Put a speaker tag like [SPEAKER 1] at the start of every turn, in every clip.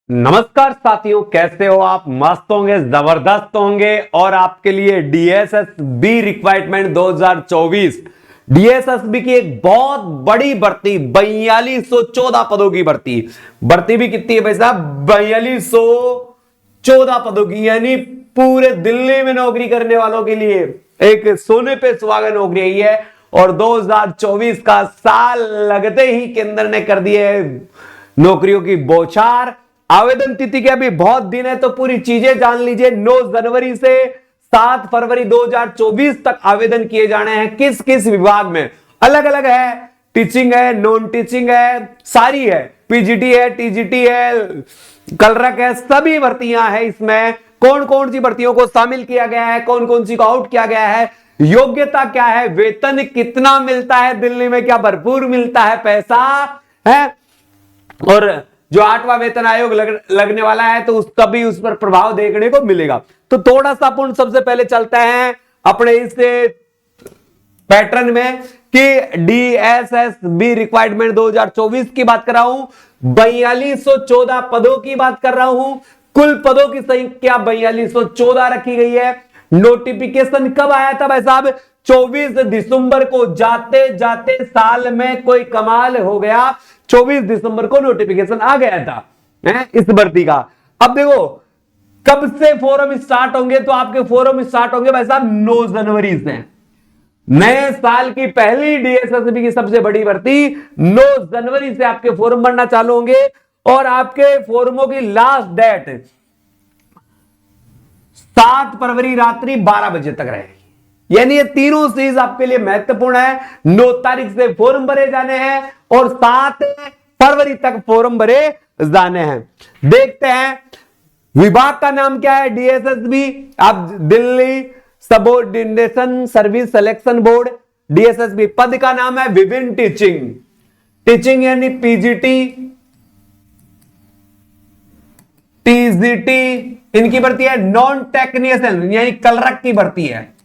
[SPEAKER 1] नमस्कार साथियों, कैसे हो आप? मस्त होंगे, जबरदस्त होंगे। और आपके लिए डीएसएसबी रिक्वायरमेंट 2024 डीएसएसबी की एक बहुत बड़ी भर्ती 4214 पदों की भर्ती भी कितनी है भाई साहब? 4214 पदों की, यानी पूरे दिल्ली में नौकरी करने वालों के लिए एक सोने पे सुहागा नौकरी आई है। और 2024 का साल लगते ही केंद्र ने कर दिए नौकरियों की बौछार। आवेदन तिथि के अभी बहुत दिन है, तो पूरी चीजें जान लीजिए। 9 जनवरी से 7 फरवरी 2024 तक आवेदन किए जाने हैं। किस किस विभाग में? अलग अलग है, टीचिंग है, नॉन टीचिंग है, सारी है, पीजीटी है, टीजीटी है, कलरक है, सभी भर्तियां हैं। इसमें कौन कौन सी भर्तियों को शामिल किया गया है, कौन कौन सी को आउट किया गया है, योग्यता क्या है, वेतन कितना मिलता है, दिल्ली में क्या भरपूर मिलता है पैसा है, और जो 8वां वेतन आयोग लगने वाला है तो उसका भी उस पर प्रभाव देखने को मिलेगा। तो थोड़ा सा अपन सबसे पहले चलते हैं अपने इस पैटर्न में कि डीएसएसबी रिक्वायरमेंट 2024 की बात कर रहा हूं, 4214 पदों की बात कर रहा हूं। कुल पदों की संख्या 4214 रखी गई है। नोटिफिकेशन कब आया था भाई साहब? 24 दिसंबर को। जाते जाते साल में कोई कमाल हो गया, 24 दिसंबर को नोटिफिकेशन आ गया था इस भर्ती का। अब देखो कब से फॉर्म स्टार्ट होंगे, तो आपके फॉर्म स्टार्ट होंगे भाई साहब 9 जनवरी से। नए साल की पहली डीएसएसबी की सबसे बड़ी भर्ती 9 जनवरी से आपके फॉर्म भरना चालू होंगे। और आपके फॉर्मों की लास्ट डेट 7 फरवरी रात्रि 12 बजे तक रहेगी। यानी ये तीनों चीज आपके लिए महत्वपूर्ण है। 9 तारीख से फॉर्म भरे जाने हैं और 7 फरवरी तक फॉर्म भरे जाने हैं। देखते हैं विभाग का नाम क्या है। डीएसएसबी, अब Delhi subordination service selection board, DSSB. पद का नाम है विभिन्न टीचिंग। टीचिंग यानी पीजीटी, टीजीटी इनकी भर्ती है। नॉन टेक्नीशियन यानी कलरक की भर्ती है।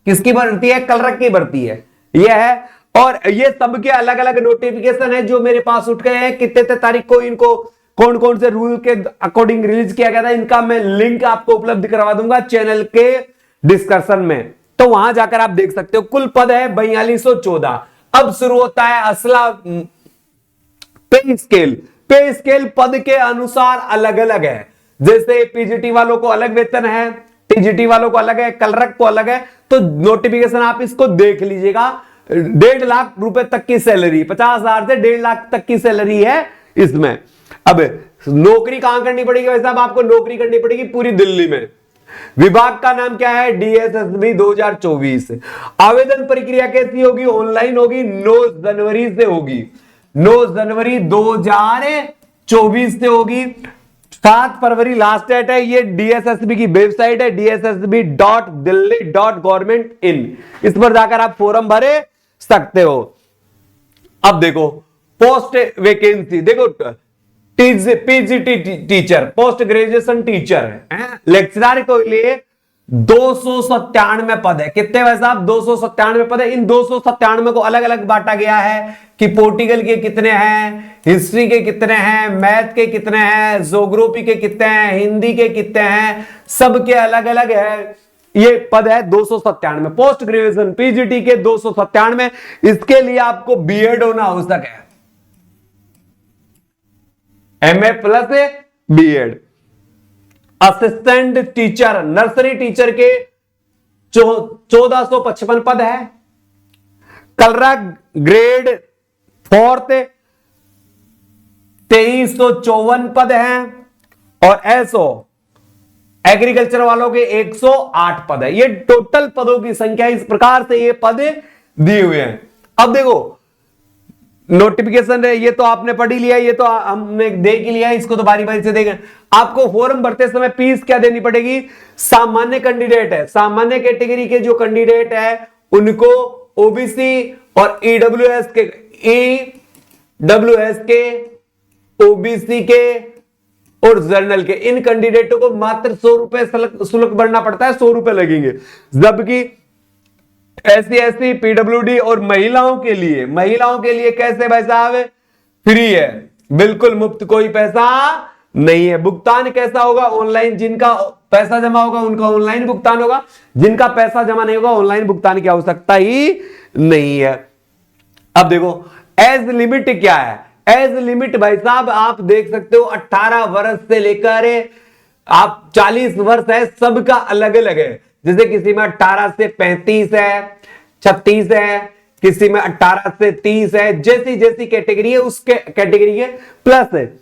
[SPEAKER 1] किसकी भर्ती है? कलरक की भर्ती है यह है। और ये सबके अलग अलग नोटिफिकेशन है जो मेरे पास उठ गए हैं। कितने तारीख को इनको कौन कौन से रूल के अकॉर्डिंग रिलीज किया गया था, इनका मैं लिंक आपको उपलब्ध करवा दूंगा चैनल के डिस्कशन में, तो वहां जाकर आप देख सकते हो। कुल पद है 4214। अब शुरू होता है असला पे स्केल। पे स्केल पद के अनुसार अलग अलग है। जैसे पीजीटी वालों को अलग वेतन है, टीजीटी वालों को अलग है, कलरक को अलग है। तो नोटिफिकेशन आप इसको देख लीजिएगा। 1.5 लाख रुपए तक की सैलरी, 50,000 से 1.5 लाख तक की सैलरी है इसमें। अब नौकरी कहां करनी पड़ेगी भाई साहब? आपको नौकरी करनी पड़ेगी पूरी दिल्ली में। विभाग का नाम क्या है? डीएसएसबी 2024। आवेदन प्रक्रिया कैसी होगी? ऑनलाइन होगी। 9 जनवरी से होगी। 9 जनवरी 2024 से होगी। 7 फरवरी लास्ट डेट है। ये डीएसएसबी की वेबसाइट है dssb.delhi.government.in। इस पर जाकर आप फॉर्म भरे सकते हो। अब देखो पोस्ट वैकेंसी, देखो PGT teacher, post graduation teacher है, लेक्चरर के लिए 297 पद है। कितने भाई साहब? 297 पद है। इन 297 को अलग अलग बांटा गया है कि पॉलिटिकल के कितने हैं, हिस्ट्री के कितने हैं, मैथ के कितने हैं, ज्योग्राफी के कितने हैं, हिंदी के कितने हैं, सबके अलग अलग है। ये पद है 297। पोस्ट ग्रेजुएशन पीजीटी के 297। इसके लिए आपको बीएड होना आवश्यक है, MA plus BEd. Assistant teacher, nursery teacher के 1455 पद है। कलरक ग्रेड 4 2354 पद हैं। और एसओ एग्रीकल्चर वालों के 108 पद है। ये टोटल पदों की संख्या, इस प्रकार से ये पद दिए हुए हैं। अब देखो नोटिफिकेशन है, ये तो आपने पढ़ ही लिया, ये तो हमने देख ही लिया, इसको तो बारी बारी से देखें। आपको फॉर्म भरते समय फीस क्या देनी पड़ेगी? सामान्य कैंडिडेट है, सामान्य कैटेगरी के जो कैंडिडेट है उनको ओबीसी और ईडब्ल्यूएस के, ओबीसी के और जर्नल के, इन कैंडिडेटों को मात्र 100 रुपए शुल्क भरना पड़ता है। 100 रुपए लगेंगे। जबकि SC, पीडब्ल्यूडी और महिलाओं के लिए कैसे भाई साहब? फ्री है, बिल्कुल मुफ्त, कोई पैसा नहीं है। भुगतान कैसा होगा? ऑनलाइन। जिनका पैसा जमा होगा उनका ऑनलाइन भुगतान होगा, जिनका पैसा जमा नहीं होगा ऑनलाइन भुगतान की आवश्यकता ही नहीं है। अब देखो एज लिमिट क्या है। एज लिमिट भाई साहब आप देख सकते हो 18 वर्ष से लेकर आप 40 वर्ष है, सबका अलग अलग है। जैसे किसी में 18 से 35 है, 36 है, किसी में 18 से 30 है। जैसी जैसी कैटेगरी है उसके कैटेगरी के प्लस है।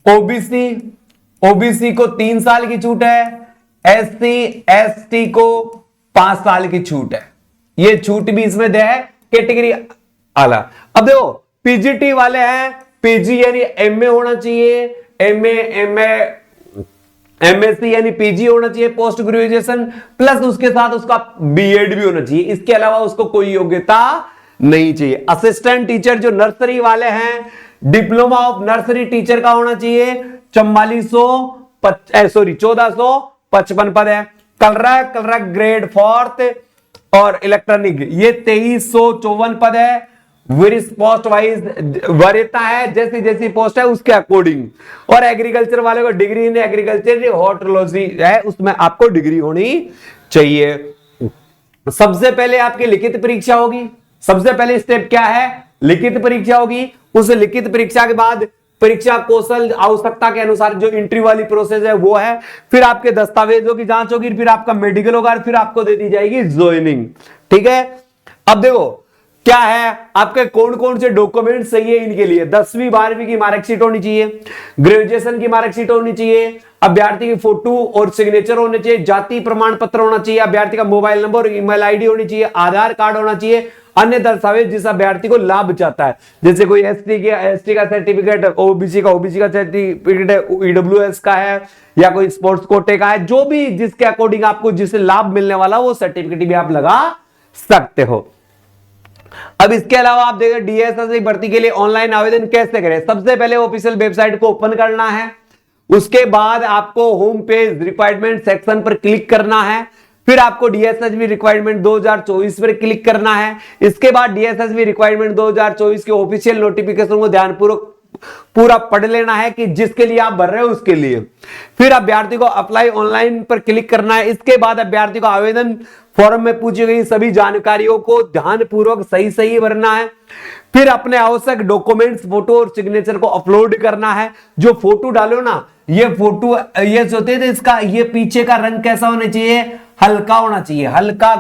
[SPEAKER 1] ओबीसी, ओबीसी को 3 साल की छूट है, एससी एसटी को 5 साल की छूट है। ये छूट भी इसमें दे है कैटेगरी आला। अब देखो पीजीटी वाले हैं, पीजी यानी एमए होना चाहिए, एमए एमएससी यानी पीजी होना चाहिए, पोस्ट ग्रेजुएशन प्लस उसके साथ उसका बीएड भी होना चाहिए। इसके अलावा उसको कोई योग्यता नहीं चाहिए। असिस्टेंट टीचर जो नर्सरी वाले हैं, डिप्लोमा ऑफ नर्सरी टीचर का होना चाहिए। 1455 पद है। कलरक ग्रेड 4 और इलेक्ट्रॉनिक ये 2354 पद है। वेरियस पोस्ट वाइज वरीयता है, जैसी जैसी पोस्ट है उसके अकॉर्डिंग। और एग्रीकल्चर वाले को डिग्री इन एग्रीकल्चर हॉर्टिकल्चर है, उसमें आपको डिग्री होनी चाहिए। सबसे पहले आपकी लिखित परीक्षा होगी। सबसे पहले स्टेप क्या है? लिखित परीक्षा होगी। उस लिखित परीक्षा के बाद परीक्षा कौशल आवश्यकता के अनुसार जो इंटरव्यू वाली प्रोसेस है वो है। फिर आपके दस्तावेजों की जांच होगी, फिर आपका मेडिकल होगा, फिर आपको दे दी जाएगी ज्वाइनिंग। ठीक है। अब देखो क्या है, आपके कौन कौन से डॉक्यूमेंट चाहिए इनके लिए। 10वीं 12वीं की मार्कशीट होनी चाहिए, ग्रेजुएशन की मार्कशीट होनी चाहिए, अभ्यर्थी की फोटो और सिग्नेचर होने चाहिए, जाति प्रमाण पत्र होना चाहिए, अभ्यर्थी का मोबाइल नंबर, ईमेल आईडी होनी चाहिए, आधार कार्ड होना चाहिए, अन्य दस्तावेज जिस अभ्यर्थी को लाभ चाहता है। जैसे कोई एसटी का सर्टिफिकेट, ओबीसी का सर्टिफिकेट है, ईडब्ल्यूएस का है, या कोई स्पोर्ट्स कोटे का है, जो भी जिसके अकॉर्डिंग आपको जिससे लाभ मिलने वाला वो सर्टिफिकेट भी आप लगा सकते हो। अब इसके अलावा आप देखें डीएसएससी भर्ती के लिए ऑनलाइन आवेदन कैसे करें। सबसे पहले ऑफिशियल वेबसाइट को ओपन करना है, उसके बाद आपको होम पेज रिक्वायरमेंट सेक्शन पर क्लिक करना है, फिर आपको डीएसएसबी रिक्वायरमेंट 2024 पर क्लिक करना है। इसके बाद डीएसएसबी रिक्वायरमेंट 2024 के ऑफिशियल नोटिफिकेशन को ध्यानपूर्वक पूरा पढ़ लेना है कि जिसके लिए आप भर रहे हो उसके लिए। फिर अभ्यर्थी को अप्लाई ऑनलाइन पर क्लिक करना है। इसके बाद अभ्यर्थी को आवेदन फॉर्म में पूछी गई सभी जानकारियों को ध्यानपूर्वक सही सही भरना है। फिर अपने आवश्यक डॉक्यूमेंट्स, फोटो और सिग्नेचर को अपलोड करना है। जो फोटो डालो ना, ये फोटो ये होते थे, इसका ये पीछे का रंग कैसा होना चाहिए? हल्का होना चाहिए, हल्का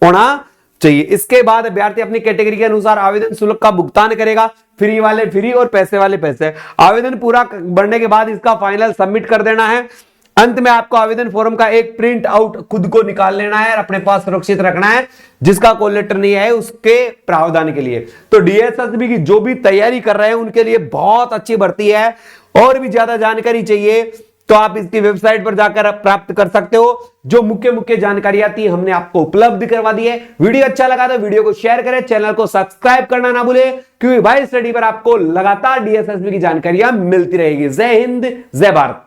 [SPEAKER 1] होना चाहिए। इसके बाद अभ्यर्थी अपनी कैटेगरी के अनुसार आवेदन शुल्क का भुगतान करेगा। फ्री वाले फ्री और पैसे वाले पैसे। आवेदन पूरा भरने के बाद इसका फाइनल सबमिट कर देना है। अंत में आपको आवेदन फॉर्म का एक प्रिंट आउट खुद को निकाल लेना है और अपने पास सुरक्षित रखना है। जिसका कॉल लेटर नहीं है उसके प्रावधान के लिए। तो डीएसएसबी की जो भी तैयारी कर रहे हैं उनके लिए बहुत अच्छी भर्ती है। और भी ज्यादा जानकारी चाहिए तो आप इसकी वेबसाइट पर जाकर प्राप्त कर सकते हो। जो मुख्य मुख्य जानकारियां थी हमने आपको उपलब्ध करवा दी है। वीडियो अच्छा लगा तो वीडियो को शेयर करें, चैनल को सब्सक्राइब करना ना भूले, क्योंकि भाई स्टडी पर आपको लगातार डीएसएसबी की जानकारियां मिलती रहेगी। जय हिंद, जय भारत।